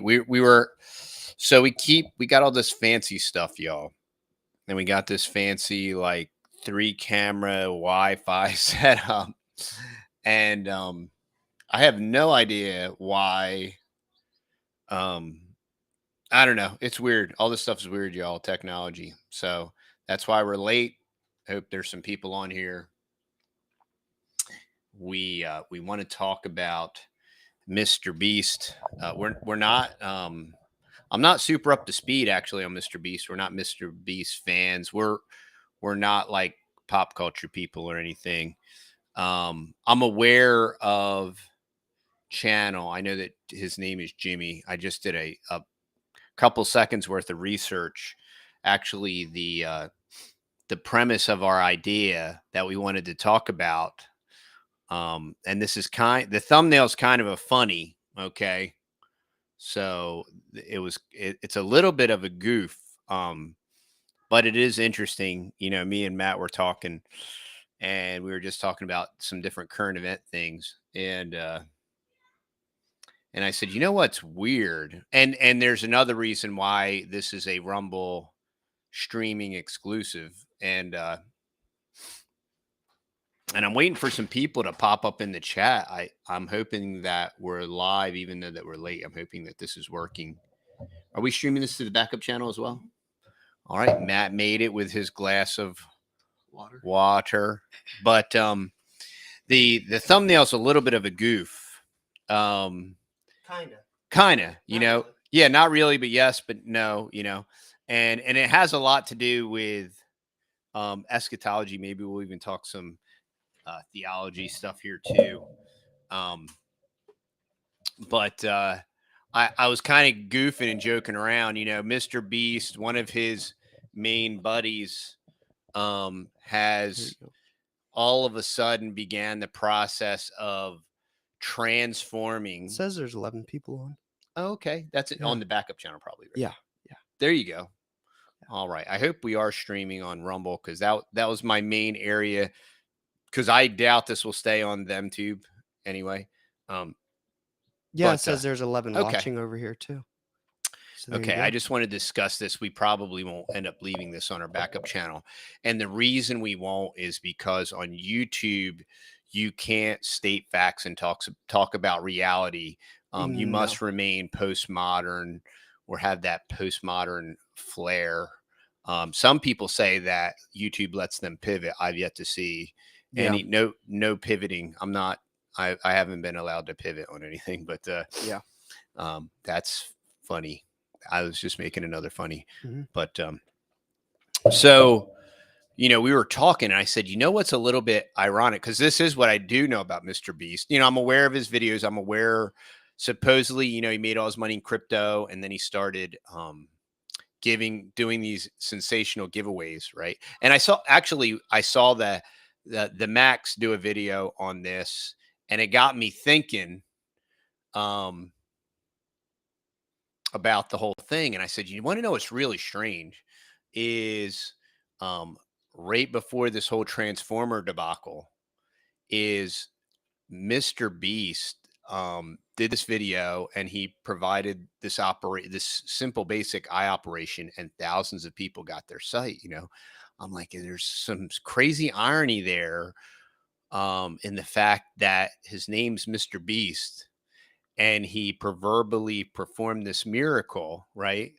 We were so we got all this fancy stuff, y'all. And we got this fancy like 3 camera Wi-Fi setup. And I have no idea why. Um I don't know. It's weird. All this stuff is weird, y'all, technology. So that's why we're late. Hope there's some people on here. We want to talk about MR.Beast. We're not I'm not super up to speed actually on MR.Beast. We're not MR.Beast fans. We're not like pop culture people or anything. I'm aware of channel. I know that his name is Jimmy. I just did a couple seconds worth of research. Actually, the premise of our idea that we wanted to talk about, and this is the thumbnail's kind of a funny, okay. So it's a little bit of a goof, but it is interesting. Me and Matt were talking, and we were just talking about some different current event things, and I said, you know what's weird, and there's another reason why this is a Rumble streaming exclusive, and I'm waiting for some people to pop up in the chat. I'm hoping that we're live, even though that we're late. I'm hoping that this is working. Are we streaming this to the backup channel as well? All right, Matt made it with his glass of water. But the thumbnail's a little bit of a goof. Kinda, Really. Yeah, not really, but yes, but no, and it has a lot to do with eschatology. Maybe we'll even talk some theology stuff here too. But I was kind of goofing and joking around. MR.Beast, one of his main buddies, has all of a sudden began the process of transforming. It says there's 11 people on. Oh, okay, that's it. Yeah. On the backup channel, probably. Right? Yeah. There you go. All right. I hope we are streaming on Rumble, because that was my main area, because I doubt this will stay on them tube anyway. It says there's 11 okay. watching over here too. So Okay, I just want to discuss this. We probably won't end up leaving this on our backup channel. And the reason we won't is because on YouTube, you can't state facts and talk about reality. You must remain postmodern or have that postmodern flair. Some people say that YouTube lets them pivot. I've yet to see any no pivoting. I haven't been allowed to pivot on anything, but that's funny. I was just making another funny, but so we were talking, and I said, what's a little bit ironic, because this is what I do know about MR.Beast. I'm aware of his videos. I'm aware, supposedly, he made all his money in crypto, and then he started doing these sensational giveaways, right? And I saw the Max do a video on this, and it got me thinking about the whole thing. And I said, you want to know what's really strange is right before this whole Transformer debacle is MR.Beast did this video, and he provided this simple basic eye operation, and thousands of people got their sight. I'm like, there's some crazy irony there in the fact that his name's MR.Beast, and he proverbially performed this miracle, right?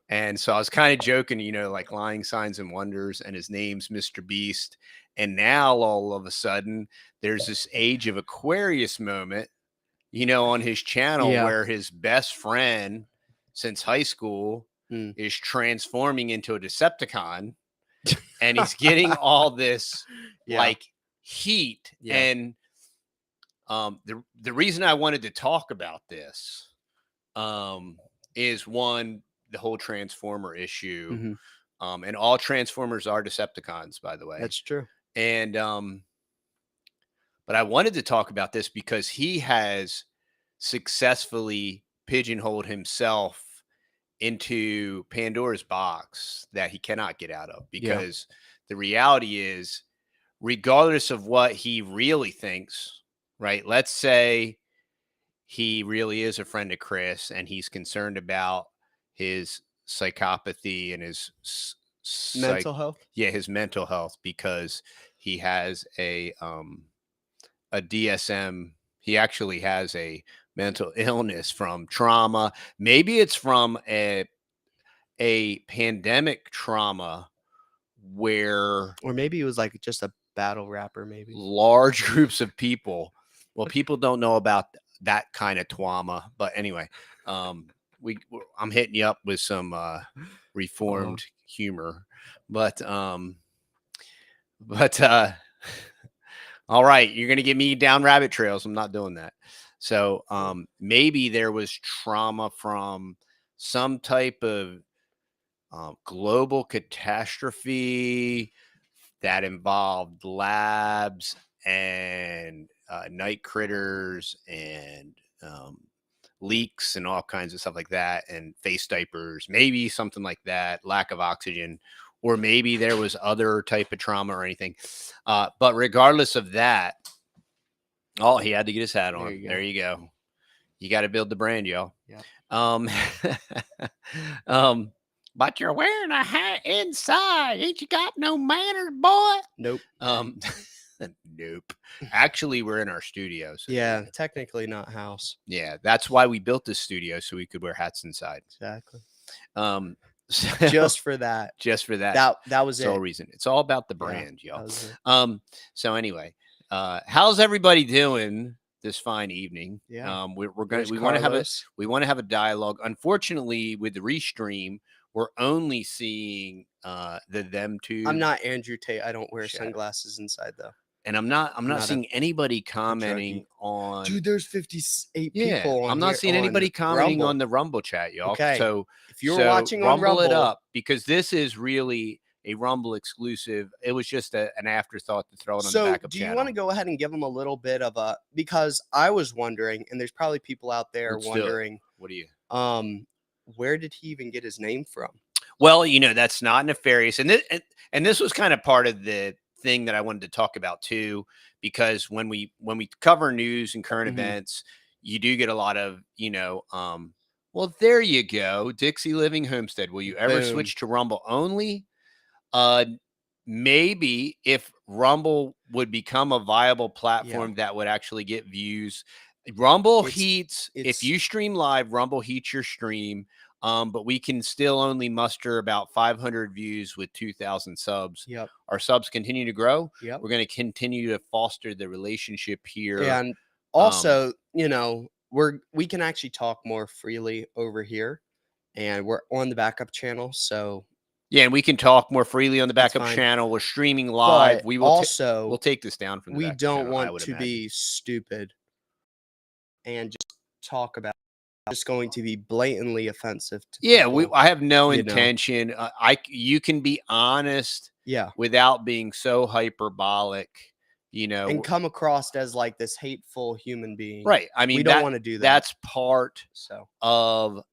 And so I was kind of joking, like lying signs and wonders, and his name's MR.Beast. And now all of a sudden there's this Age of Aquarius moment, on his channel where his best friend since high school is transforming into a Decepticon, and he's getting all this like heat. And the reason I wanted to talk about this is, one, the whole Transformer issue, and all Transformers are Decepticons, by the way. That's true. And but I wanted to talk about this because he has successfully pigeonholed himself into Pandora's box that he cannot get out of, because the reality is, regardless of what he really thinks, right? Let's say he really is a friend of Chris, and he's concerned about his psychopathy and his Mental health? yeah, his mental health, because he has a DSM. He actually has a mental illness from trauma. Maybe it's from a pandemic trauma where Or maybe it was like just a battle rapper, maybe. large groups of people. Well, people don't know about that kind of trauma, but anyway, I'm hitting you up with some reformed humor, but all right, you're gonna get me down rabbit trails. I'm not doing that. So maybe there was trauma from some type of global catastrophe that involved labs and night critters and leaks and all kinds of stuff like that, and face diapers, maybe something like that, lack of oxygen, or maybe there was other type of trauma or anything. But regardless of that, oh, he had to get his hat on. There you go. You got to build the brand, y'all. Yeah. But you're wearing a hat inside. Ain't you got no manners, boy? Nope. Nope. Actually, we're in our studio. So yeah, technically not house. Yeah, that's why we built this studio, so we could wear hats inside. Exactly. So, just for that. Just for that. That was the it. whole reason. It's all about the brand, Yeah, y'all. So anyway, how's everybody doing this fine evening? Yeah. We want to have a dialogue. Unfortunately, with the restream, we're only seeing them two. I'm not Andrew Tate. I don't wear sunglasses inside though. And I'm not seeing anybody commenting on. Dude, there's 58 people on. I'm not seeing anybody commenting Rumble. on the Rumble chat, y'all. Okay. So if you're watching on Rumble, it up, because this is really a Rumble exclusive. It was just an afterthought to throw it on the backup channel. So do you want to go ahead and give them a little bit of a, because I was wondering, and there's probably people out there wondering, what do you? Where did he even get his name from? Well, that's not nefarious, and this was kind of part of the thing that I wanted to talk about too, because when we cover news and current events, you do get a lot of well, there you go, Dixie Living Homestead, will you ever switch to Rumble only? Maybe if Rumble would become a viable platform that would actually get views. Rumble heats, if you stream live, Rumble heats your stream. But we can still only muster about 500 views with 2,000 subs. Yep. Our subs continue to grow. Yep. We're going to continue to foster the relationship here. And also, we can actually talk more freely over here, and we're on the backup channel. So yeah, and we can talk more freely on the backup channel. We're streaming live. But we will also we'll take this down from the backup channel. We don't want to be stupid and just talk about. Just going to be blatantly offensive to people. I have no intention. You can be honest, without being so hyperbolic, and come across as like this hateful human being, right? I mean, we don't want to do that. That's part of.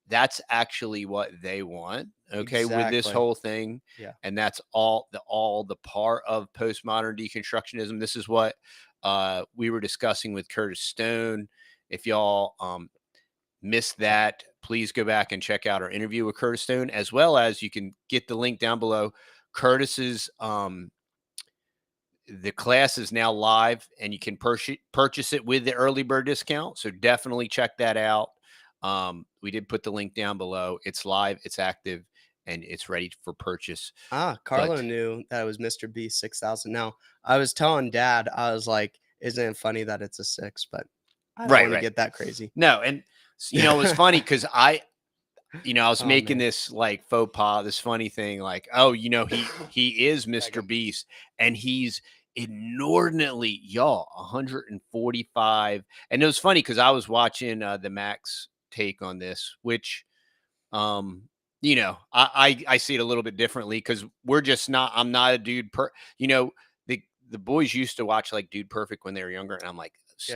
That's actually what they want, with this whole thing, and that's all the part of postmodern deconstructionism. This is what we were discussing with Curtis Stone. If y'all missed that, please go back and check out our interview with Curtis Stone, as well as you can get the link down below. Curtis's the class is now live, and you can purchase it with the early bird discount, so definitely check that out. We did put the link down below. It's live, it's active, and it's ready for purchase. Carlo knew that it was MR.Beast 6,000. Now, I was telling Dad, I was like, isn't it funny that it's a 6? But I don't want to get that crazy. No, and it was funny because I was making this like faux pas, this funny thing, like, he is MR.Beast, and he's inordinately 145. And it was funny because I was watching the Max take on this, which I see it a little bit differently, because I'm not a dude the boys used to watch like Dude Perfect when they were younger, and I'm like,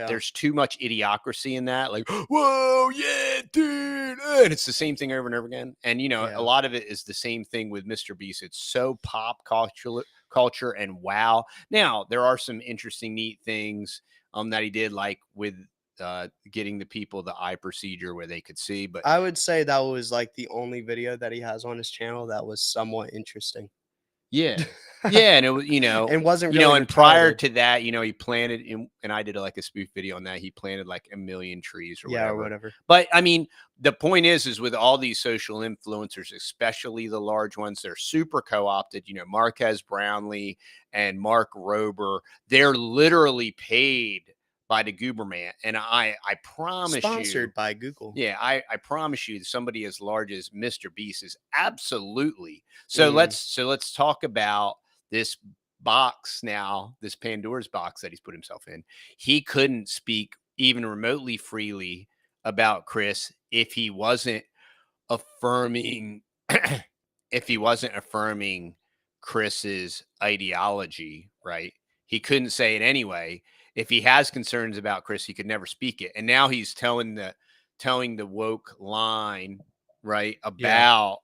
there's too much idiocracy in that. Like, whoa, yeah, dude. And it's the same thing over and over again. And, a lot of it is the same thing with MR.Beast. It's so pop culture and wow. Now, there are some interesting, neat things that he did, like with getting the people the eye procedure where they could see. But I would say that was like the only video that he has on his channel that was somewhat interesting. yeah. Yeah, and it was, And wasn't really and prior retarded. to that, he planted and I did like a spoof video on that. He planted like 1,000,000 trees or Yeah, or whatever. whatever. But I mean, the point is with all these social influencers, especially the large ones, they're super co-opted. Marquez Brownlee and Mark Rober, they're literally paid by the Gooberman. And I promise you, Sponsored by Google. yeah, I promise you, somebody as large as MR.Beast is absolutely. So let's talk about this box now, this Pandora's box that he's put himself in. He couldn't speak even remotely freely about Chris if he wasn't affirming if he wasn't affirming Chris's ideology, right? He couldn't say it anyway. If he has concerns about Chris, he could never speak it. And now he's telling the woke line, right, Yeah. about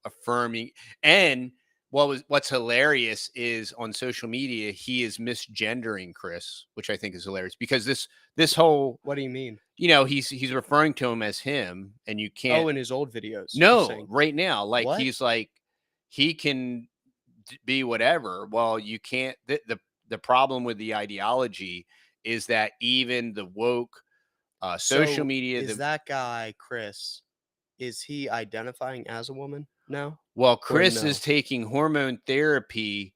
affirming. And what's hilarious is on social media he is misgendering Chris, which I think is hilarious because this whole, What do you mean? he's referring to him as him, and you can't. Oh, in his old videos. You're No, saying. right now, like What? he's like he can be whatever. Well, you can't. The problem with the ideology is that even the woke social So media, is that guy Chris? Is he identifying as a woman now? well, Or Chris no? is taking hormone therapy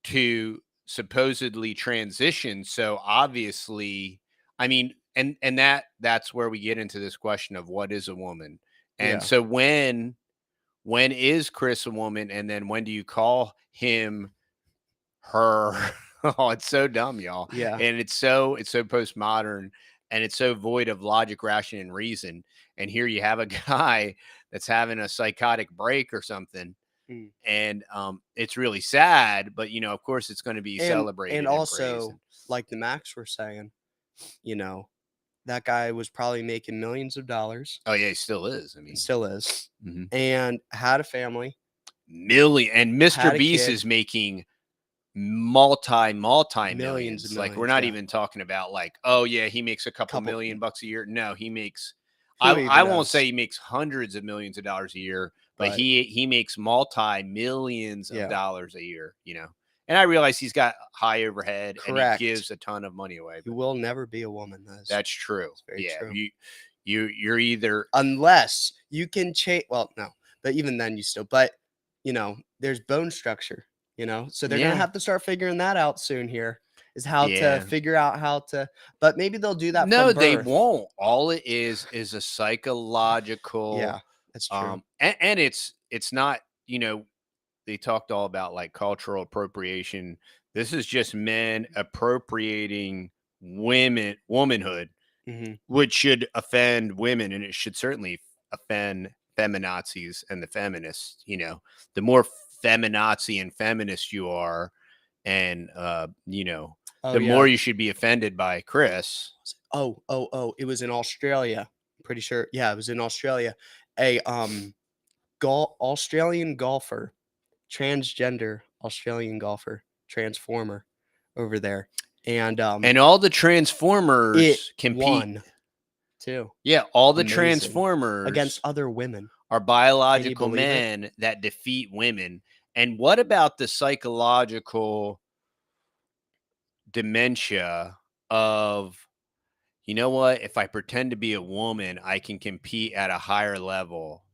to supposedly transition. So obviously, I mean, and that's where we get into this question of what is a woman. And Yeah. so when is Chris a woman, and then when do you call him her? Oh, it's so dumb, y'all. Yeah. And it's so postmodern, and it's so void of logic, ration, and reason. And here you have a guy that's having a psychotic break or something. Mm. And it's really sad, but of course it's going to be And celebrated and praised. also, like the Max were saying, you know, that guy was probably making millions of dollars Oh yeah, he still is. I and mean, still is, mhm. and had a family, Million, and had a MR.Beast kid, is making multi millions and millions. Like we're millions. not Yeah. even talking about like, oh yeah, he makes a couple Couple. million bucks a year. No, he makes, Who I even won't knows? say he makes hundreds of millions of dollars a year, but But he makes multi millions of yeah, dollars a year, And I realize he's got high overhead and he correct. gives a ton of money away, You but will never be a woman. that's true. That's very Yeah. true. You're either, Unless you can change. Well, no, but even then, you still. But there's bone structure. So they're gonna yeah. have to start figuring that out soon. Here is how to Yeah. figure out how to. But maybe they'll do that No, from they birth. won't. All it is a psychological, Yeah, that's true. and it's not, they talked all about like cultural appropriation. This is just men appropriating womanhood, Hmm. which should offend women, and it should certainly offend feminazis and the feminists. The more feminazi and feminist you are, and Oh the yeah. more you should be offended by Chris. Oh. It was in Australia. Pretty sure. Yeah, it was in Australia. A Australian golfer, transgender Australian golfer, transformer over there, and And all the it Transformers compete. won too. Yeah, all the Amazing. Transformers Against other women. are Can you biological believe it? men that defeat women. And what about the psychological dementia of, you know what, if I pretend to be a woman, I can compete at a higher level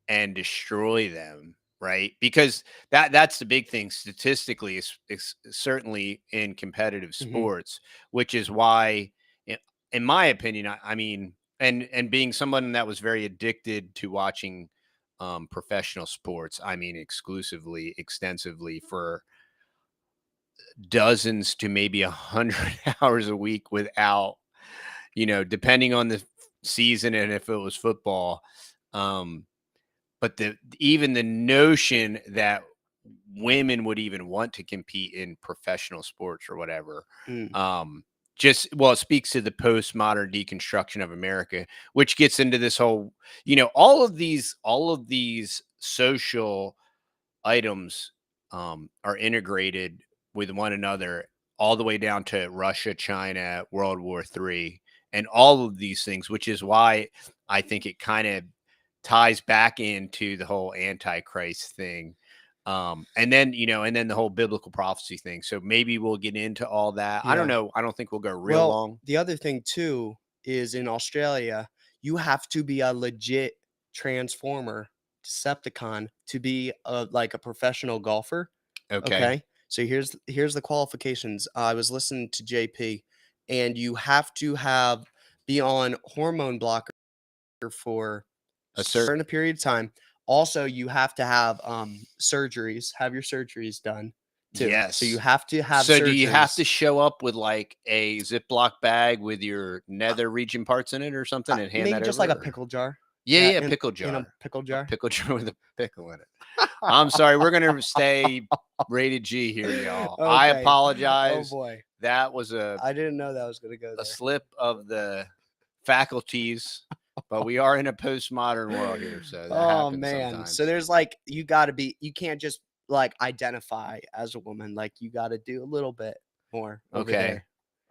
and destroy them, right? Because that's the big thing statistically, is certainly in competitive Mhm. sports, which is why, in my opinion, I mean, and being someone that was very addicted to watching professional sports, I mean, exclusively, extensively for dozens to maybe 100 hours a week without, depending on the season and if it was football. But even the notion that women would even want to compete in professional sports or whatever, Mm. just, well, it speaks to the postmodern deconstruction of America, which gets into this whole, all of these social items are integrated with one another all the way down to Russia, China, World War III, and all of these things, which is why I think it kind of ties back into the whole Antichrist thing. And then, and then the whole biblical prophecy thing. So maybe we'll get into all that. I don't Yeah. know. I don't think we'll go real Well, long. the other thing too is in Australia, you have to be a legit transformer Decepticon to be like a professional golfer. Okay. Okay. So here's the qualifications. I was listening to JP, and you have to be on hormone blocker for A certain, certain period of time. Also, you have to have surgeries, have your surgeries done too. So you yes. have to have So do you have to surgeries. show up with like a Ziploc bag with your nether region parts in it or something and hand Maybe that just over? like a Or? pickle jar. Yeah, Yeah, yeah, in a pickle a jar. pickle jar with a pickle in it. I'm sorry, we're gonna stay rated G here, y'all. I Okay. Oh apologize. boy. That was I didn't know that was gonna go a there. slip of the faculties, but we are in a postmodern world here, so that Oh happens man. So sometimes. there's like you can't just like identify as a woman. Like you gotta do a little bit more over Okay. there.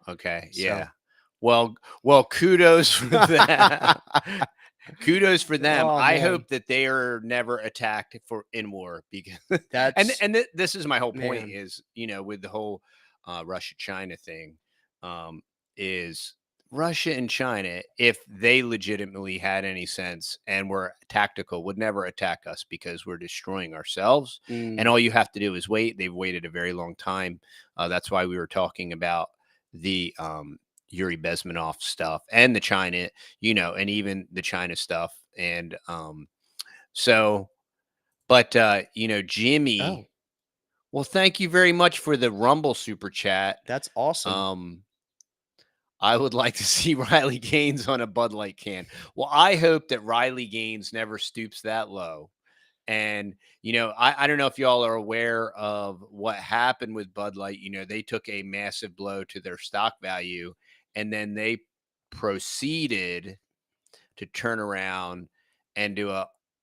Okay. So Yeah. Well, kudos for that. Kudos for them. oh I man. hope that they are never attacked in war because That's this is my whole point man. is, with the whole Russia China thing, is Russia and China, if they legitimately had any sense and were tactical, would never attack us because we're destroying ourselves. And Mm. all you have to do is wait. They've waited a very long time. That's why we were talking about the Yuri Bezmenov stuff and the China, and even the China stuff. And so, but Oh, Jimmy, well, thank you very much for the Rumble super chat. that's awesome. Um, I would like to see Riley Gaines on a Bud Light can. Well, I hope that Riley Gaines never stoops that low. And, I don't know if y'all are aware of what happened with Bud Light. They took a massive blow to their stock value, and then they proceeded to turn around and do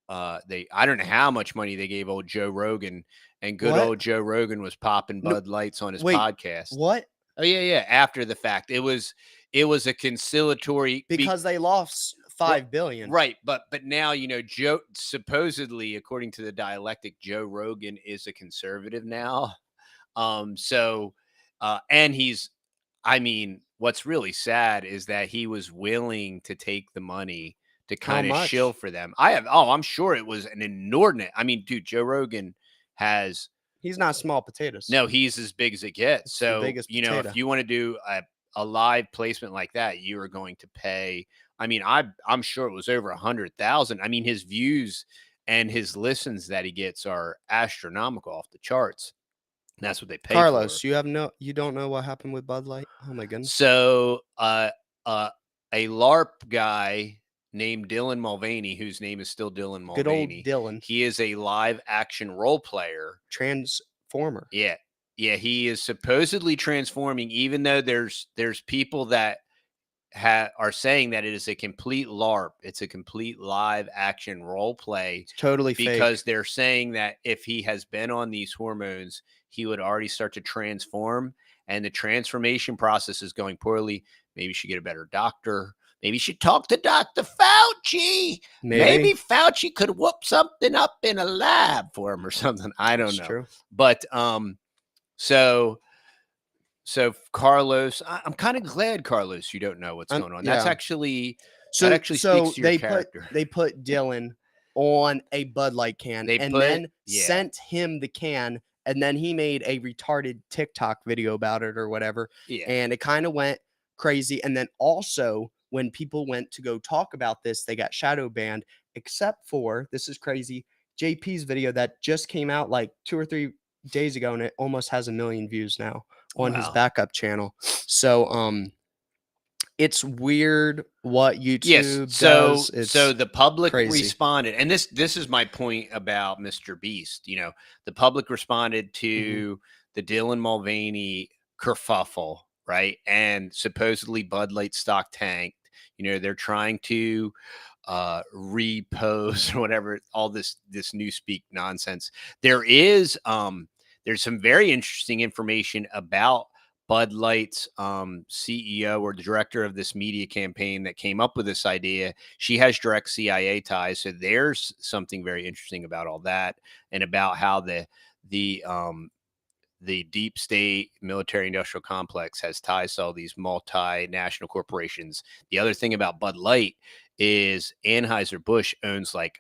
I don't know how much money they gave old Joe Rogan, and good What? old Joe Rogan was popping No, Bud Lights on his wait. podcast. What? Oh yeah, yeah. After the fact, it was a conciliatory Because they lost well, 5 billion. right, but now Joe supposedly, according to the dialectic, Joe Rogan is a conservative now. So, and I mean, what's really sad is that he was willing to take the money to How kind of shill much? for them. I'm sure it was an inordinate. I mean, dude, Joe Rogan has He's not small potatoes. no, he's as big as it gets. It's the So, biggest if potato. you want to do a live placement like that, you are going to pay. I mean, I'm sure it was over 100,000. I mean, his views and his listens that he gets are astronomical off the charts. That's what they pay for. Carlos, you don't know what happened with Bud Light? Oh my goodness. So, a LARP guy named Dylan Mulvaney, whose name is still Dylan Good old Mulvaney, Dylan, he is a live action role player. transformer. Yeah. Yeah, he is supposedly transforming, even though there's people that are saying that it is a complete LARP. It's a complete live action role play It's totally fake. because they're saying that if he has been on these hormones, he would already start to transform, and the transformation process is going poorly. Maybe you should get a better doctor. Maybe you should talk to Dr. Fauci. Maybe Maybe. Fauci could whoop something up in a lab for him or something. I don't It's know. true. But so Carlos, I'm kind of glad, Carlos, you don't know what's going on. That's Yeah. actually that So actually speaks to your character. they put Dylan on a Bud Light can They and put then yeah, sent him the can, and then he made a retarded TikTok video about it or whatever, yeah. and it kind of went crazy. And then also when people went to go talk about this, they got shadow banned, except for this is crazy, JP's video that just came out like 2 or 3 days ago, and it almost has 1 million views now on his Wow. backup channel. So it's weird what Yes. YouTube So does. It's the public crazy. responded, and this is my point about MR.Beast. The public responded Mhm. to the Dylan Mulvaney kerfuffle, right? And supposedly Bud Light stock tanked. They're trying to repose or whatever, all this newspeak nonsense. There's some very interesting information about Bud Light's CEO or the director of this media campaign that came up with this idea. She has direct CIA ties, so there's something very interesting about all that, and about how the deep state military industrial complex has ties to all these multinational corporations. The other thing about Bud Light is Anheuser-Busch owns like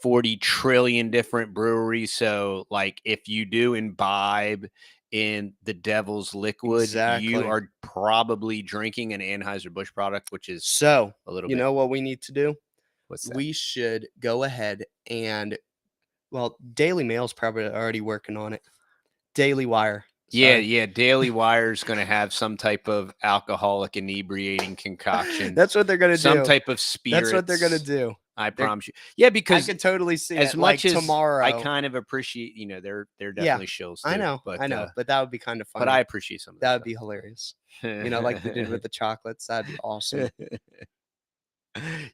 40 trillion different breweries. So, like, if you do imbibe in the devil's liquid, you Exactly. are probably drinking an Anheuser-Busch product, which is So, a little you bit. know what we need to do? What's that? We should go ahead and, well, Daily Mail's probably already working on it. Daily Wire. Yeah, Sorry. yeah. Daily Wire's going to have some type of alcoholic inebriating concoction, That's what they're gonna some do. type of That's what they're gonna spirits. do. I They're promise you. Yeah, I because could totally see as it, like, much as I tomorrow. kind of appreciate, they're Yeah, definitely shills I too, know, but that would be kinda but I funny. appreciate some of That that would be hilarious. Like they did stuff. with the chocolates, that'd be awesome.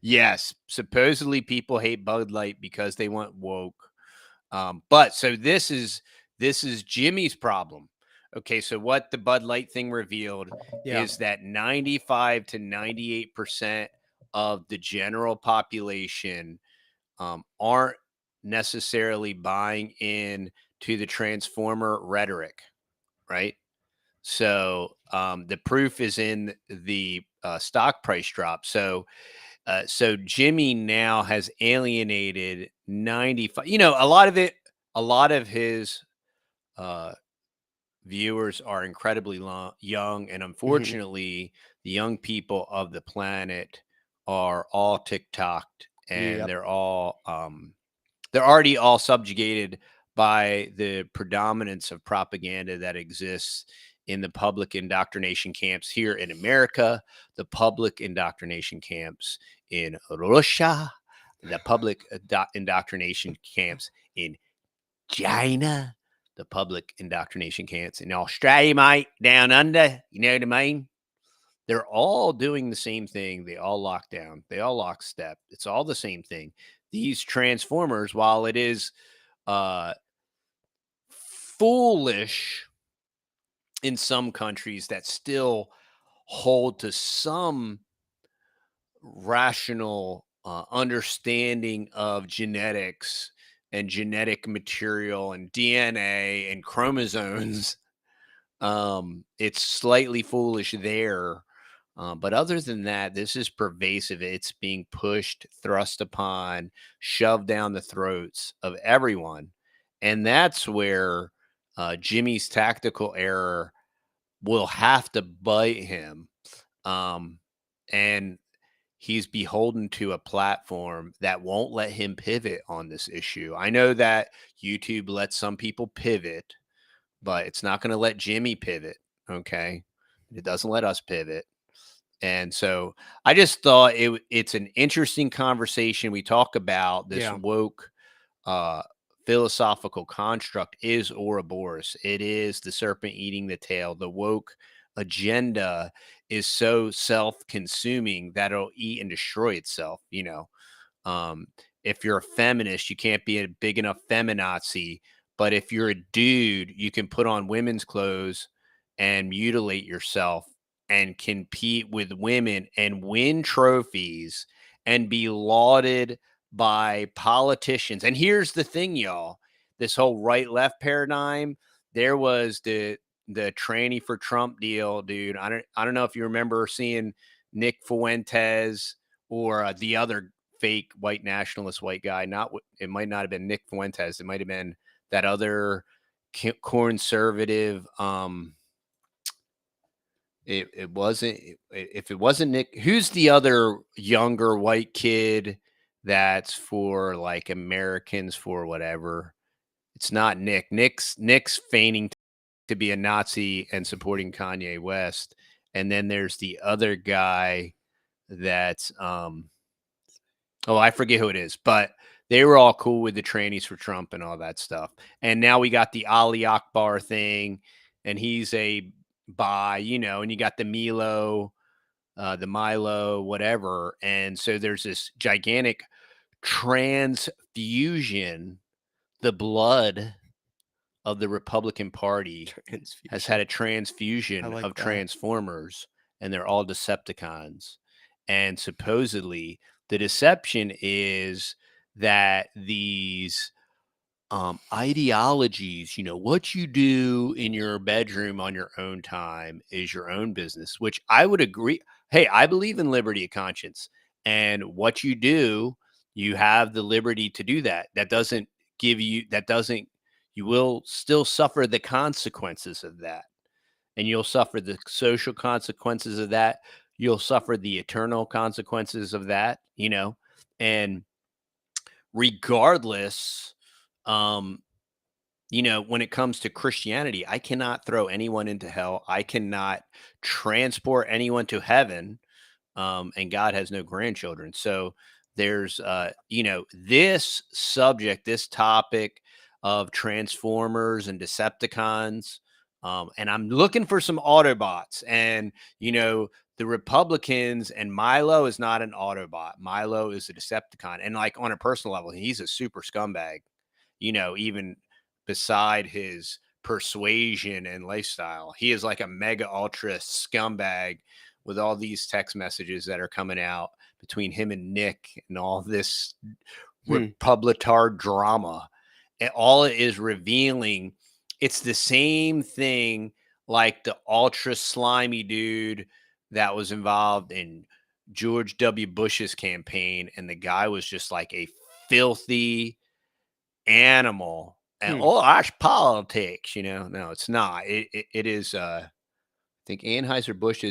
Yes, supposedly people hate Bud Light because they want woke. But so this is Jimmy's problem. Okay, so what the Bud Light thing revealed Yeah. is that 95 to 98% of the general population aren't necessarily buying in to the transformer rhetoric, right? So the proof is in the stock price drop. So Jimmy now has alienated 95. A lot of his uh, viewers are incredibly young, and Mhm. unfortunately, the young people of the planet are all TikToked, and Yep. they're already all subjugated by the predominance of propaganda that exists in the public indoctrination camps here in America, the public indoctrination camps in Russia, the public indoctrination camps in China, the public indoctrination camps in Australia, mate, down under. You know what I mean? They're all doing the same thing. They all lock down. They all lockstep. It's all the same thing. These transformers, while it is uh, foolish in some countries that still hold to some rational understanding of genetics and genetic material and DNA and chromosomes, it's slightly foolish there. But other than that, this is pervasive. It's being pushed, thrust upon, shoved down the throats of everyone. And that's where Jimmy's tactical error will have to bite him. Um, and he's beholden to a platform that won't let him pivot on this issue. I know that YouTube lets some people pivot, but it's not going to let Jimmy pivot. Okay. It doesn't let us pivot. And so I just thought it's an interesting conversation. We talk about this Yeah. woke uh, philosophical construct is Ouroboros. It is the serpent eating the tail. The woke agenda is so self-consuming that it'll eat and destroy itself. Um, if you're a feminist, you can't be a big enough feminazi. But if you're a dude, you can put on women's clothes and mutilate yourself and compete with women and win trophies and be lauded by politicians. And here's the thing, y'all. This whole right-left paradigm, there was the tranny for Trump deal, dude. I don't know if you remember seeing Nick Fuentes or the other fake white nationalist white guy. It might not have been Nick Fuentes. It might have been that other conservative. It wasn't. If it wasn't Nick, who's the other younger white kid that's for like Americans for whatever? It's not Nick. Nick's feigning to be a Nazi and supporting Kanye West, and then there's the other guy that's oh, I forget who it is, but they were all cool with the trannies for Trump and all that stuff. And now we got the Ali Akbar thing, and he's a bi, and you got the Milo, whatever. And so there's this gigantic transfusion, the blood of the Republican Party has had Transfusion. a I transfusion like of that. Transformers, and they're all Decepticons. And supposedly, the deception is that these ideologies, what you do in your bedroom on your own time is your own business, which I would agree. Hey, I believe in liberty of conscience, and what you do, you have the liberty to do that. You will still suffer the consequences of that, and you'll suffer the social consequences of that. You'll suffer the eternal consequences of that, and regardless, um, when it comes to Christianity, I cannot throw anyone into hell. I cannot transport anyone to heaven. And God has no grandchildren. So there's, this subject, this topic of Transformers and Decepticons. And I'm looking for some Autobots. And, the Republicans, and Milo is not an Autobot. Milo is a Decepticon. And like on a personal level, he's a super scumbag, even beside his persuasion and lifestyle. He is like a mega ultra scumbag with all these text messages that are coming out between him and Nick and all this Hmm. Republitard drama. And all it is revealing, it's the same thing like the ultra slimy dude that was involved in George W. Bush's campaign. And the guy was just like a filthy animal. And Hmm. that's politics, No, it's not. It is I think Anheuser-Busch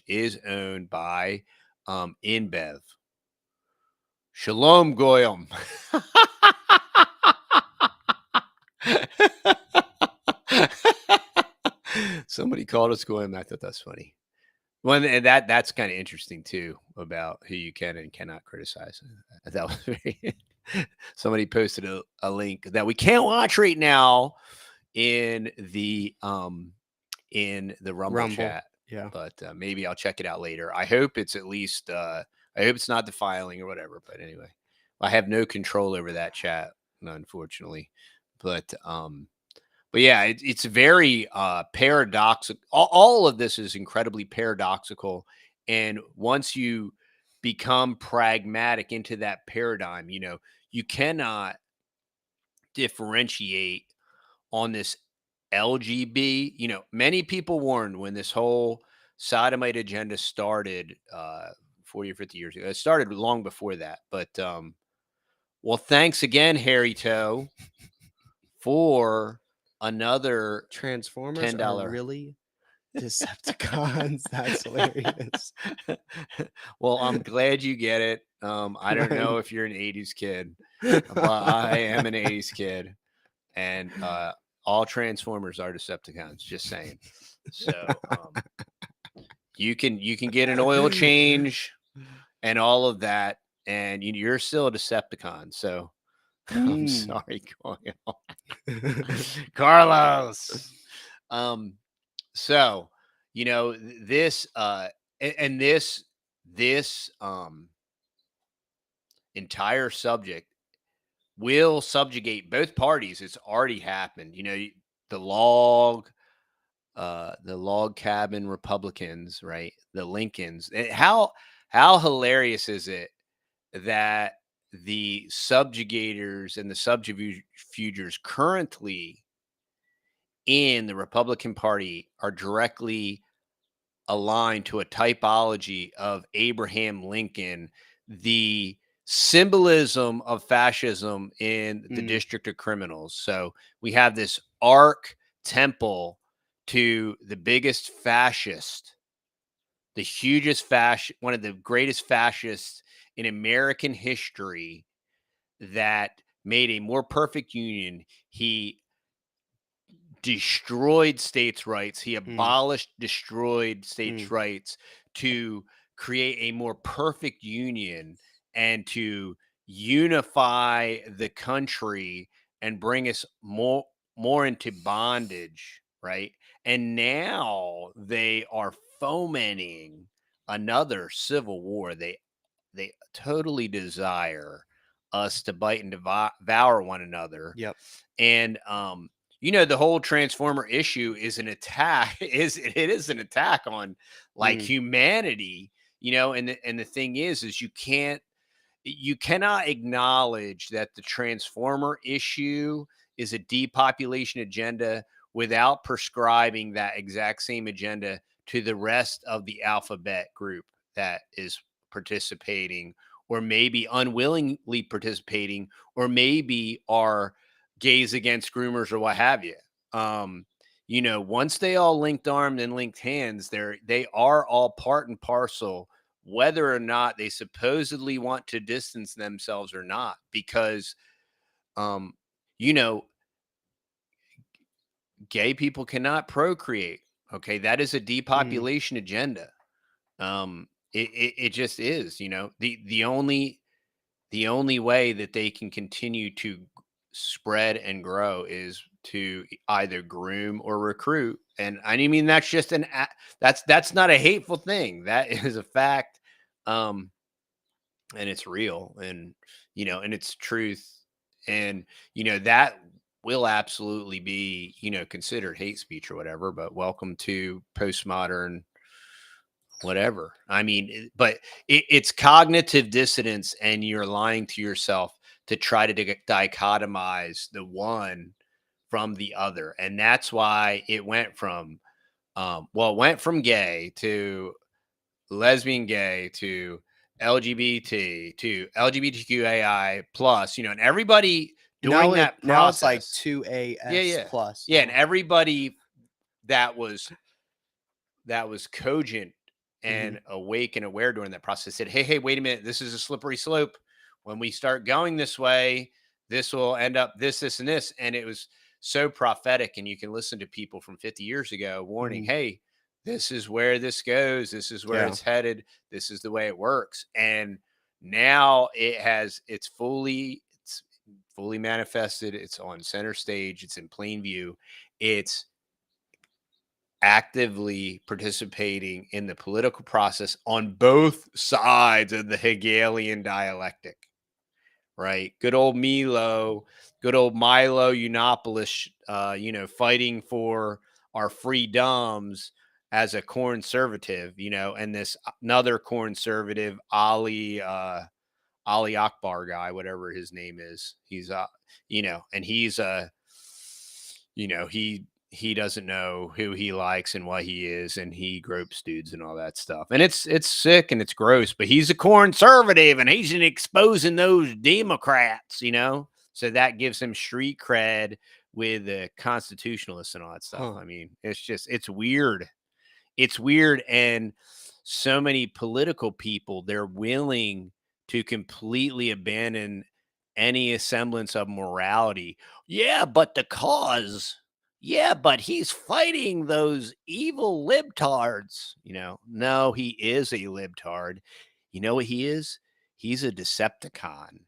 is owned by InBev. Shalom Goyim. Somebody called us Goyim. I thought that's funny. Well, and that's kind of interesting too about who you can and cannot criticize. That was very. Somebody posted a link that we can't watch right now in the Rumble Rumble. chat, Yeah. but maybe I'll check it out later. I hope it's at least I hope it's not defiling or whatever. But anyway, I have no control over that chat, unfortunately. But yeah, it's very paradoxical. All of this is incredibly paradoxical, and once you become pragmatic into that paradigm, you cannot differentiate on this LGB. Many people warned when this whole sodomite agenda started 40 or 50 years ago. It started long before that. But well, thanks again, Harry Toe, for another Transformers are $10. really Decepticons. That's hilarious. Well, I'm glad you get it. I don't know if you're an 80s kid, but I am an 80s kid. And all Transformers are Decepticons, just saying. So you can get an oil change and all of that, and you're still a Decepticon. So I'm sorry, Carlos. So this and this entire subject will subjugate both parties. It's already happened. The log cabin Republicans, right? The Lincolns. How hilarious is it that the subjugators and the subterfugers currently in the Republican Party are directly aligned to a typology of Abraham Lincoln, the symbolism of fascism in the Mm. District of Criminals. So we have this arc temple to the biggest fascist, the hugest fascist, one of the greatest fascists in American history that made a more perfect union. He destroyed states' rights. He Mm. destroyed states' Mm. rights to create a more perfect union and to unify the country and bring us more into bondage, right? And now they are fomenting another civil war. They totally desire us to bite and devour one another. Yep. And the whole transformer issue is an attack. It is an attack on like humanity. And the thing is you cannot acknowledge that the transformer issue is a depopulation agenda without prescribing that exact same agenda to the rest of the alphabet group that is participating, or maybe unwillingly participating, or maybe are gays against groomers or what have you. Once they all linked arms and linked hands, they are all part and parcel, whether or not they supposedly want to distance themselves or not, because you know gay people cannot procreate. Okay, that is a depopulation agenda. It just is. The only way that they can continue to spread and grow is to either groom or recruit. And I mean, that's just that's not a hateful thing. That is a fact. And it's real, and and it's truth. And that will absolutely be considered hate speech or whatever. But welcome to postmodern whatever. I mean, but it's cognitive dissonance, and you're lying to yourself to try to dichotomize the one from the other. And that's why it went from gay to lesbian, gay to LGBT to LGBTQAI plus, and everybody during that Now it's like process. 2AS plus. Yeah, and everybody that was cogent and awake and aware during that process said, hey, wait a minute, this is a slippery slope. When we start going this way, this will end up this, and this. And it was so prophetic. And you can listen to people from 50 years ago warning, hey, this is where this goes. This is where it's headed. This is the way it works. And now it's fully manifested. It's on center stage. It's in plain view. It's actively participating in the political process on both sides of the Hegelian dialectic, right? Good old Milo Yiannopoulos, fighting for our freedoms as a conservative, and this another conservative, Ali Akbar guy, whatever his name is. He's and he's he doesn't know who he likes and what he is, and he gropes dudes and all that stuff. And it's sick and it's gross, but he's a conservative and he's exposing those Democrats, so that gives him street cred with the constitutionalists and all that stuff. I mean, it's weird. It's weird. And so many political people, they're willing to completely abandon any semblance of morality. Yeah, but the cause. Yeah, but he's fighting those evil libtards. No, he is a libtard. You know what he is? He's a Decepticon.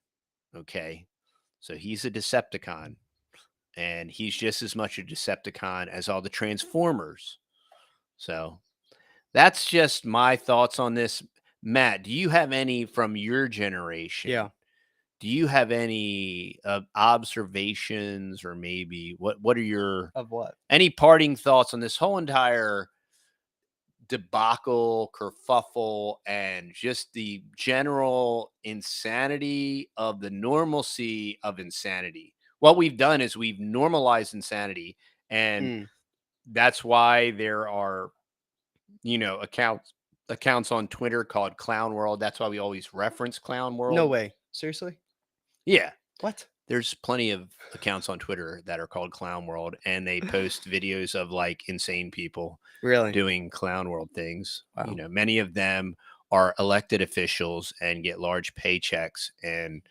Okay. So he's a Decepticon. And he's just as much a Decepticon as all the Transformers. So that's just my thoughts on this. Matt, do you have any from your generation? Yeah. Do you have any observations, or maybe what are your Of what? Any parting thoughts on this whole entire debacle, kerfuffle, and just the general insanity of the normalcy of insanity? What we've done is we've normalized insanity, and that's why there are accounts on Twitter called Clown World. That's why we always reference Clown World. No way. Seriously? Yeah. What? There's plenty of accounts on Twitter that are called Clown World, and they post videos of like insane people doing Clown World things. Wow. Many of them are elected officials and get large paychecks. And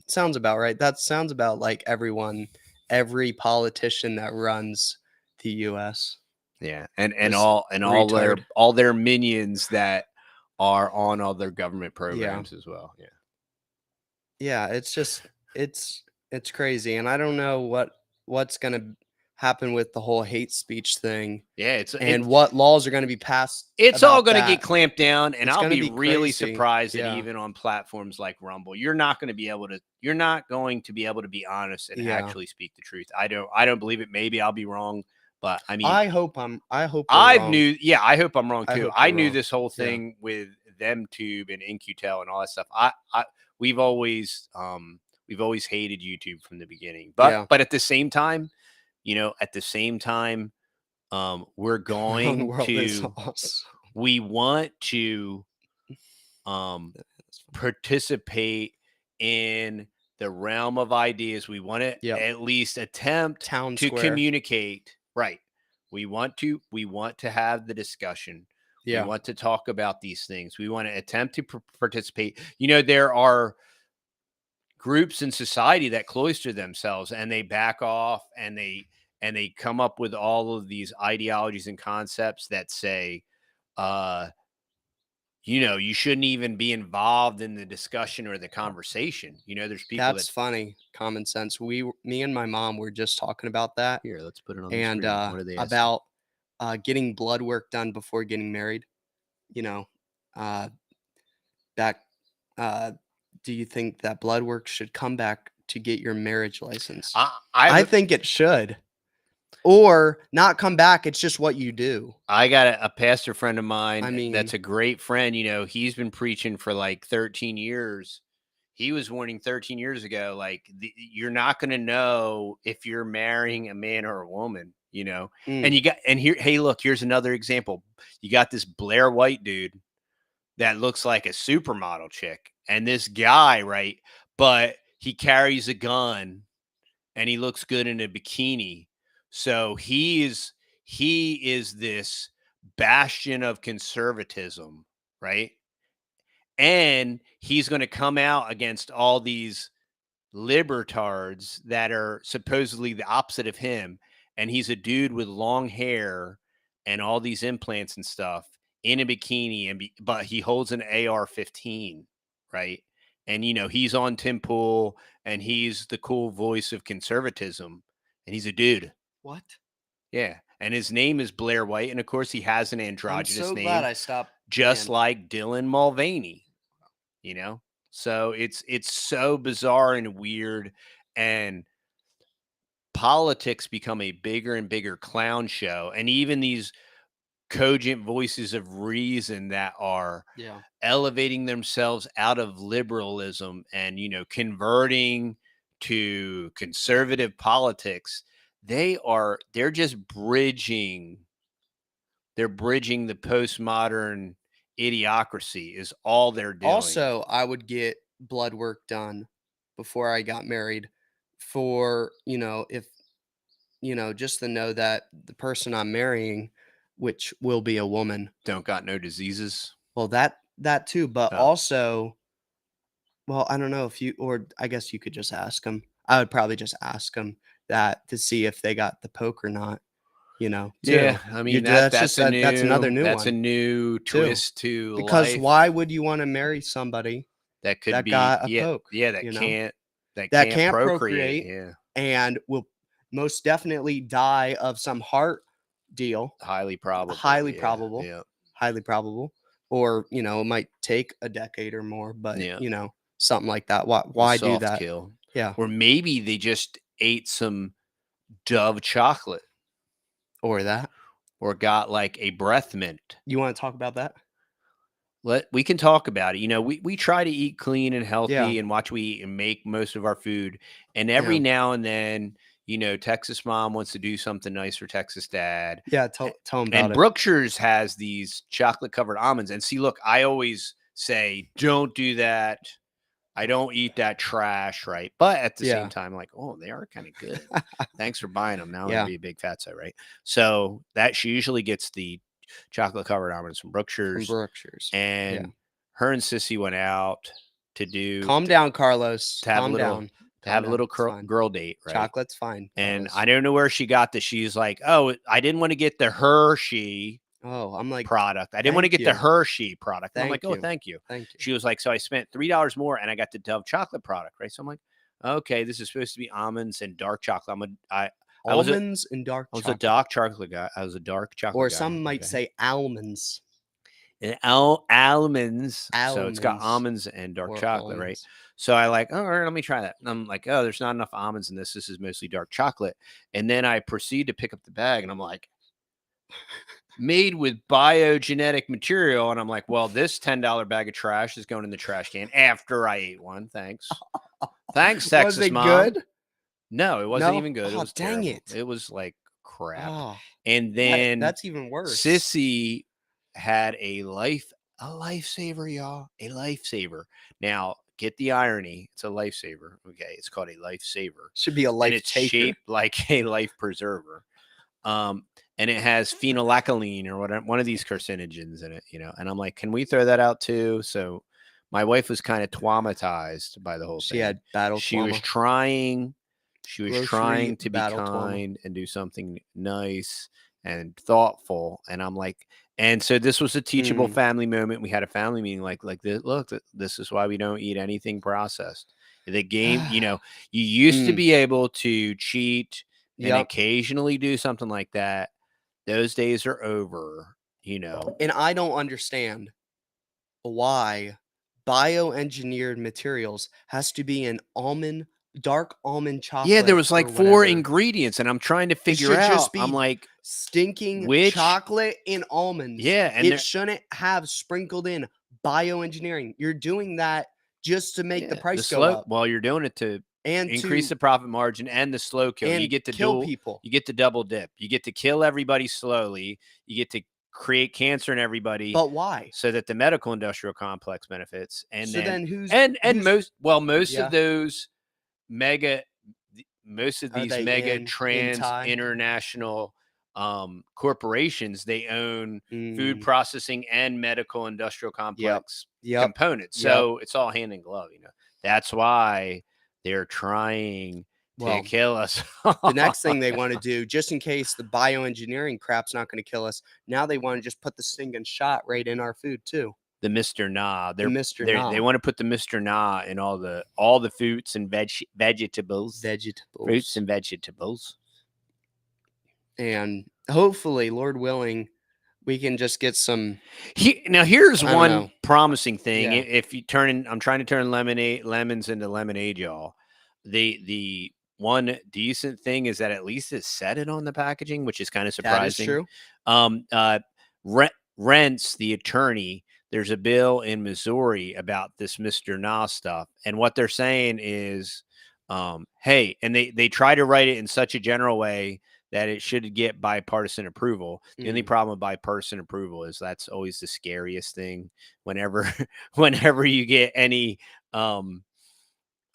sounds about right. That sounds about like every politician that runs the US. Yeah, and all their minions that are on all their government programs as well. Yeah. Yeah, it's just it's crazy, and I don't know what's gonna happen with the whole hate speech thing Yeah, and what laws are going to be passed it's all about going to get that. clamped down, and It's I'll going to be be really crazy. surprised that Yeah. even on platforms like Rumble, you're not going to be able to be honest and Yeah. actually speak the truth. I don't believe it. Maybe I'll be wrong, but I mean, I hope we're wrong. I hope I'm wrong I too. hope I you're knew wrong. this whole Yeah. thing with ThemeTube and InQtel and all that stuff. We've always hated YouTube from the beginning, Yeah. but at the same time, we're The going world is to awesome. we want to participate in the realm of ideas. We want to Yep. at least attempt Town to square. communicate. Right. We want to have the discussion. Yeah. We want to talk about these things. We want to attempt to participate. There are groups in society that cloister themselves and they back off and they come up with all of these ideologies and concepts that say, you shouldn't even be involved in the discussion or the conversation. There's people That's funny. Common sense. Me and my mom were just talking about that. Here, let's put it on the And screen. What are they asking? about getting blood work done before getting married. That do you think that blood work should come back to get your marriage license? I think it should. Or not come back. It's just what you do. I got a pastor friend of mine. I mean, that's a great friend. He's been preaching for like 13 years. He was warning 13 years ago, like you're not going to know if you're marrying a man or a woman, and hey, look, here's another example. You got this Blair White dude that looks like a supermodel chick, and this guy, right? But he carries a gun and he looks good in a bikini. So he is this bastion of conservatism, right? And he's going to come out against all these libertards that are supposedly the opposite of him. And he's a dude with long hair and all these implants and stuff in a bikini, but he holds an AR-15, right? And he's on Tim Pool, and he's the cool voice of conservatism, and he's a dude. What? Yeah, and his name is Blair White, and of course he has an androgynous I'm so name, glad I stopped. just like Dylan Mulvaney. So it's so bizarre and weird, and politics become a bigger and bigger clown show, and even these cogent voices of reason that are elevating themselves out of liberalism and converting to conservative politics, they're just bridging the postmodern idiocracy is all they're doing. Also, I would get blood work done before I got married for, if just to know that the person I'm marrying, which will be a woman, don't got no diseases. Well, that too, but also, well, I don't know or I guess you could just ask them. I would probably just ask them that to see if they got the poke or not. Too. Yeah, I mean that's another new that's one. a new twist to because life. why would you want to marry somebody that could be got a poke? that can't procreate, yeah, and will most definitely die of some heart deal. Highly probable. Yeah. Highly probable. Or it might take a decade or more, but something like that. Why do that? Kill. Yeah. Or maybe they just ate some Dove chocolate, or that, or got like a breath mint. You want to talk about that? We can talk about it. We try to eat clean and healthy and watch we eat and make most of our food. And every now and then, Texas mom wants to do something nice for Texas dad. Yeah, tell them about and Brookshire's has these chocolate covered almonds. And see, look, I always say, don't do that. I don't eat that trash, right? But at the same time, like, oh, they are kind of good. Thanks for buying them. Now I'm gonna be a big fatso, right? So she usually gets the chocolate covered almonds from Brookshire's. And her and Sissy went out to do. Calm down, Carlos. To have a little girl date, right? Chocolate's fine. And I don't know where she got this. She's like, oh, I didn't want to get the Hershey. I'm like, product. I didn't want to get the Hershey product. I'm like, oh, thank you. She was like, so I spent $3 more and I got the Dove chocolate product, right? So I'm like, okay, this is supposed to be almonds and dark chocolate. almonds and dark I was a chocolate. dark chocolate guy. I was a dark chocolate Or guy. some might say almonds. And almonds. So it's got Almonds almonds and dark or chocolate, right? almonds. So I like, all right, let me try that. And I'm like, oh, there's not enough almonds in this. This is mostly dark chocolate. And then I proceed to pick up the bag, and I'm like, made with biogenetic material. And I'm like, well, this $10 bag of trash is going in the trash can after I ate one. Thanks. Thanks, Texas Was it Mom. good? No, it wasn't No? even good. It Oh, was dang terrible. it. It was like crap. Oh, And then that's even worse. Sissy had a lifesaver, y'all. A lifesaver. Now, get the irony. It's a lifesaver. Okay. It's called a lifesaver. Should be a life And it's taker. shaped like a life preserver. And it has phenolactoline or one of these carcinogens in it, and I'm like, can we throw that out too? So my wife was kind of traumatized by the whole She thing. had battle She was trauma. trying to be battle trauma. kind and do something nice and thoughtful. And I'm like, and so this was a teachable family moment. We had a family meeting like this. Look, this is why we don't eat anything processed. The game, you used to be able to cheat and occasionally do something like that. Those days are over, And I don't understand why bioengineered materials has to be an dark almond chocolate. Yeah, there was like or 4 whatever. ingredients, and I'm trying to It figure should out. just be I'm like, stinking which chocolate and almonds. Yeah, and it shouldn't have sprinkled in bioengineering. You're doing that just to make the price go up. Well, you're doing it to and increase the profit margin and the slow kill. and You get to kill people. You get to double dip. You get to kill everybody slowly. You get to create cancer in everybody. But why? So that the medical industrial complex benefits. And So then who's most of those most of these mega international corporations, they own food processing and medical industrial complex components. So it's all hand in glove, That's why they're trying to kill us. The next thing they want to do, just in case the bioengineering crap's not going to kill us, now they want to just put the stinging shot right in our food too. The Mr. Nah. The Mr. Nah. They want to put the Mr. Nah in all the fruits and vegetables. Fruits and vegetables. And hopefully, Lord willing, we can just get some. Now, here's one promising thing. Yeah. If you I'm trying to turn lemons into lemonade, y'all. The one decent thing is that at least it said it on the packaging, which is kind of surprising. That is true. Rents, the attorney, there's a bill in Missouri about this Mr. Nah stuff. And what they're saying is, hey, and they try to write it in such a general way that it should get bipartisan approval. The only problem with bipartisan approval is that's always the scariest thing whenever you get any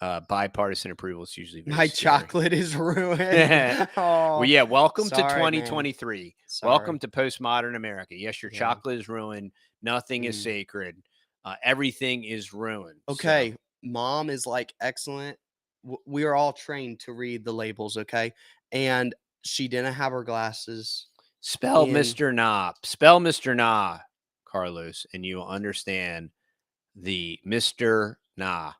bipartisan approval. It's usually very scary. Chocolate is ruined. Well, yeah, welcome to 2023. Welcome to postmodern America. Yes, your chocolate is ruined. Nothing is sacred. Everything is ruined. Okay, Mom is like excellent. We are all trained to read the labels, okay? And she didn't have her glasses. Spell Mr. Nah. Spell Mr. Nah, Carlos, and you will understand the Mr. Nah.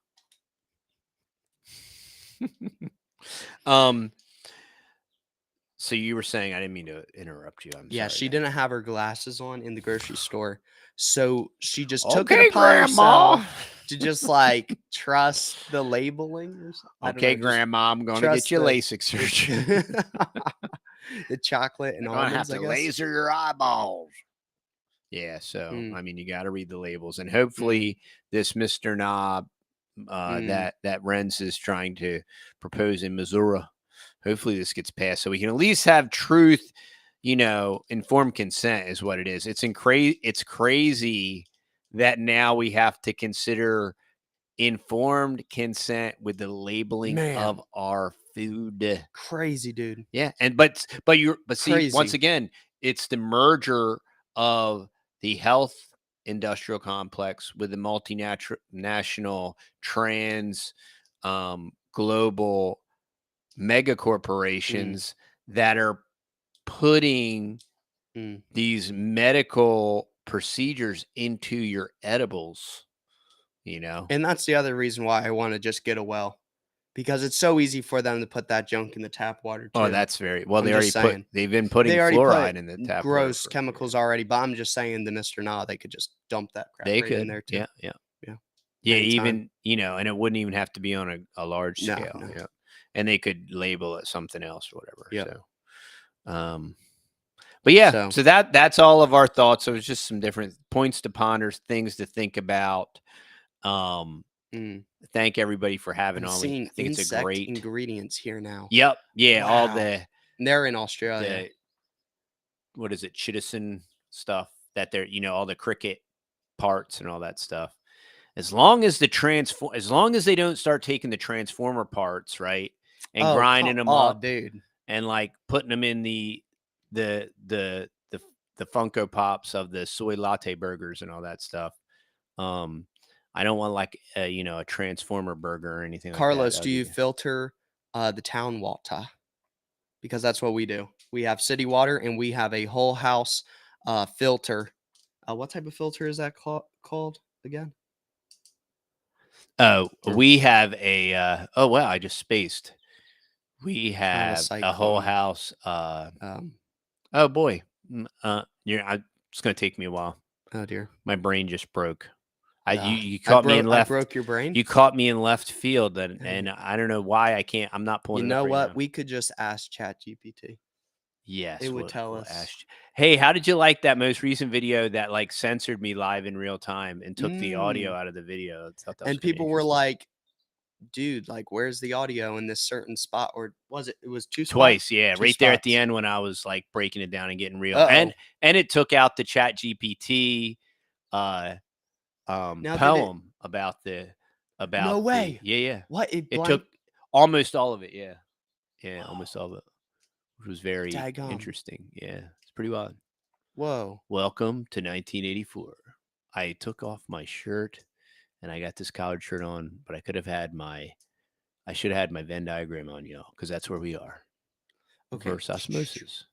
So you were saying, I didn't mean to interrupt you. Yeah, she didn't have her glasses on in the grocery store. So she just took it upon Grandma. herself to just like trust the labeling or something. Okay, Grandma, I'm going to get you LASIK surgery. The chocolate and almonds, have to laser your eyeballs. Yeah, so I mean, you got to read the labels, and hopefully, this Mr. Nah that Renz is trying to propose in Missouri, hopefully this gets passed, so we can at least have truth. Informed consent is what it is. It's crazy that now we have to consider informed consent with the labeling of our food. Crazy, dude. Yeah, but see, once again, it's the merger of the health industrial complex with the multinational trans global mega corporations that are putting these medical procedures into your edibles. And that's the other reason why I want to just get a well. because it's so easy for them to put that junk in the tap water Oh, too. that's very well. I'm They just already saying. they've been putting They already put fluoride in the tap water gross chemicals already, but I'm just saying to Mr. Nah, they could just dump that crap They right in could, there too. yeah. Yeah. Yeah, Anytime. even, and it wouldn't even have to be on a large No, scale, no. yeah, and they could label it something else or whatever, Yep. so, but yeah, So so that's all of our thoughts. So it's just some different points to ponder, things to think about. Thank everybody for having I'm on. I seeing think it's a insect great. ingredients here now. Yep, yeah, all Wow. And they're in Australia. the what is it, chitizen stuff that they're, all the cricket parts and all that stuff. As long as as long as they don't start taking the transformer parts, right, and grinding them up dude. and like putting them in the the the the Funko Pops of the soy latte burgers and all that stuff. I don't want like a transformer burger or anything like that. Carlos, do you filter the town water? Because that's what we do. We have city water and we have a whole house filter. What type of filter is that called again? Oh, we have a oh wow, I just spaced. We Kind of a have a whole cyclone. house. Oh boy, it's gonna take me a while. Oh dear, My brain just broke. You I caught me in left. broke your brain. You caught me in left field, and I don't know why I can't. I'm not pulling. You it know up right what? now. We could just ask ChatGPT. Yes, It would tell us. Hey, how did you like that most recent video that like censored me live in real time and took the audio Mm. out of the video? I thought that was And kinda people were interesting. like, "Dude, like, where's the audio in this certain spot?" Or was it? It was two spots. Twice, yeah, Two right there at the spots. end when I was like breaking it down and getting real, Uh-oh. and it took out the Chat GPT Now did it? poem about the No way. yeah. What? It It took blank? almost all of it, yeah. Yeah, almost Whoa. all of it, which was very Daggum. interesting. Yeah, it's pretty wild. Whoa. Welcome to 1984. I took off my shirt and I got this collared shirt on, but I should have had my Venn diagram on, y'all, because that's where we are. Okay. Reverse osmosis.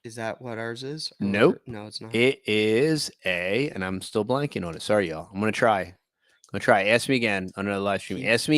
Is that what ours is? Nope. No, it's not. It is and I'm still blanking on it. Sorry, y'all. I'm gonna try. Ask me again on another live stream. Ask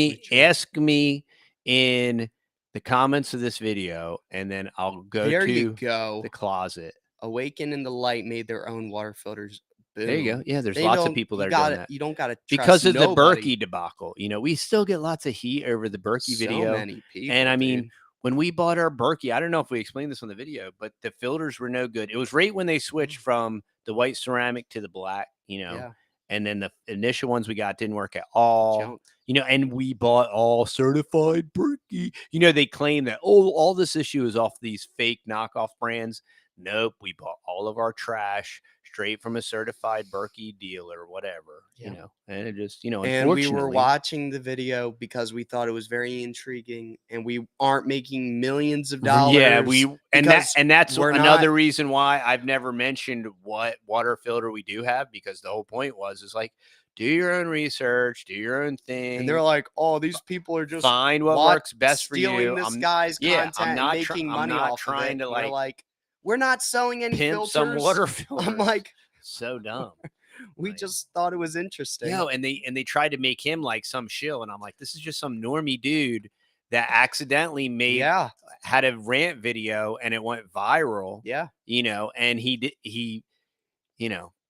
me in the comments of this video, and then I'll go There you to go. the closet. Awaken in the Light made their own water filters. Boom. There you go. Yeah, there's lots of people that are doing that. You don't got to Because trust of the nobody. Berkey debacle. We still get lots of heat over the Berkey So video. many people. And I mean, dude. when we bought our Berkey, I don't know if we explained this on the video, but the filters were no good. It was right when they switched from the white ceramic to the black, Yeah. and then the initial ones we got didn't work at all. Junk. And we bought all certified Berkey. They claim that, all this issue is off these fake knockoff brands. Nope, we bought all of our trash straight from a certified Berkey dealer or whatever, and it just, And we were unfortunately. watching the video because we thought it was very intriguing, and we aren't making millions of dollars. Yeah, that's another reason why I've never mentioned what water filter we do have, because the whole point is like, do your own research, do your own thing. And they're like, "Oh, these people are just find what works best for you." stealing this guy's content I'm not and making money I'm not off trying of it. to We're like, we're not selling any pimp filters. some water filters. I'm like, so dumb. we just thought it was interesting. And they tried to make him like some shill, and I'm like, this is just some normie dude that accidentally had a rant video and it went viral. Yeah. And he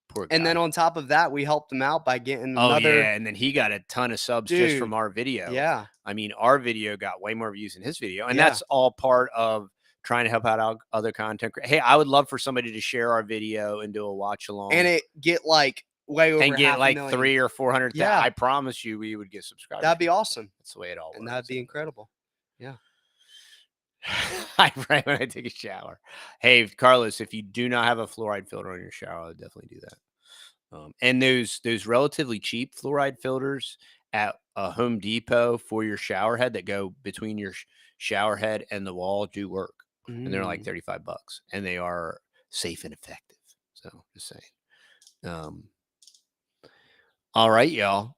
poor guy. And then on top of that, we helped him out by getting and then he got a ton of subs just from our video. Yeah. I mean, our video got way more views than his video, and that's all part of trying to help out other content. Hey, I would love for somebody to share our video and do a watch along, and it get like way over and get like 300,000 or 400,000. Yeah. I promise you, we would get subscribers. That'd be awesome. That's the way it all works. And that'd be incredible. Yeah. Right when I take a shower. Hey, Carlos, if you do not have a fluoride filter on your shower, I would definitely do that. And those relatively cheap fluoride filters at a Home Depot for your shower head that go between your shower head and the wall do work. And they're like $35, and they are safe and effective. So just saying. All right, y'all.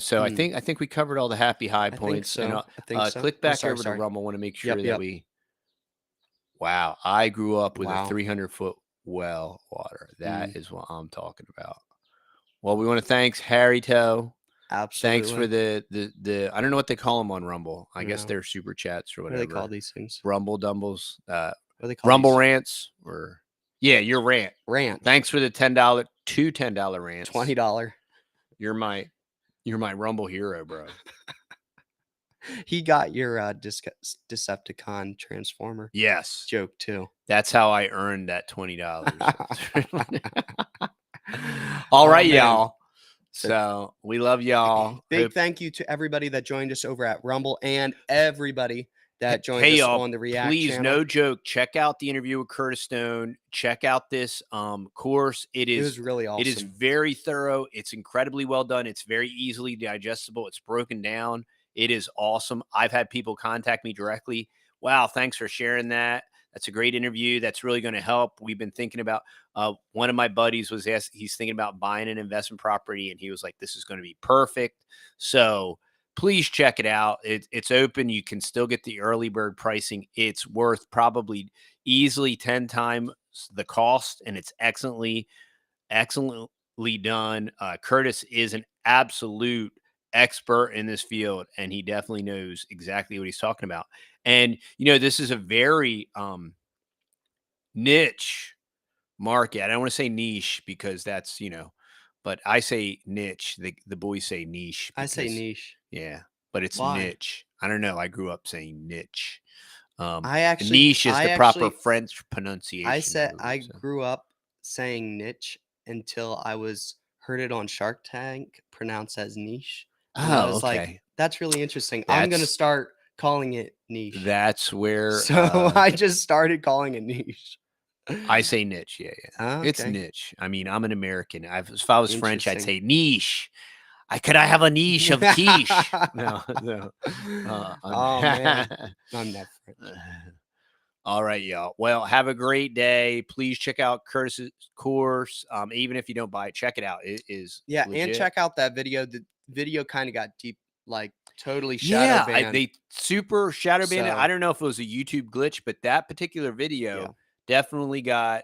So I think we covered all the happy high points. I think so. Click back over to Rumble. I want to make sure that we. Wow, I grew up with a 300-foot well water. That is what I'm talking about. Well, we want to thank Harry Toe Absolutely. Thanks for the I don't know what they call them on Rumble. I guess No. they're super chats or What whatever. do they call these things? Rumble Dumbles, What do they call Rumble these? rants, or your rant. Rant. Thanks for the $10 rants. $20. You're my Rumble hero, bro. He got your Decepticon Transformer Yes, joke too. that's how I earned that $20. All right, man. y'all. So we love y'all. Big thank you to everybody that joined us over at Rumble and everybody that joined us y'all, on the React please, channel. no joke. Check out the interview with Curtis Stone. Check out this course. It was really awesome. It is very thorough. It's incredibly well done. It's very easily digestible. It's broken down. It is awesome. I've had people contact me directly. Wow, thanks for sharing that. That's a great interview. That's really going to help. We've been thinking about, one of my buddies was asked, he's thinking about buying an investment property, and he was like, this is going to be perfect. So please check it out. It's open. You can still get the early bird pricing. It's worth probably easily 10 times the cost, and it's excellently done. Curtis is an absolute expert in this field, and he definitely knows exactly what he's talking about. And this is a very niche market. I don't want to say niche because that's but I say niche. The boys say niche. I say niche. Yeah, but it's Why? niche. I don't know. I grew up saying niche. Niche is the proper French pronunciation. I grew up saying niche until I heard it on Shark Tank pronounced as niche. And I was like, that's really interesting. I'm going to start calling it niche. That's where. So I just started calling it niche. I say niche. Yeah. Okay. It's niche. I mean, I'm an American. If I was French, I'd say niche. Could I have a niche of quiche? No. Oh man, I'm not French. All right, y'all. Well, have a great day. Please check out Curtis's course. Even if you don't buy it, check it out. It is legit. And check out that video. The video kind of got deep, like totally shadow banned. They super shadow banned it. I don't know if it was a YouTube glitch, but that particular video definitely got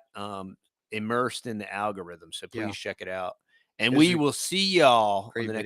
immersed in the algorithm. So please check it out. And we will see y'all on the next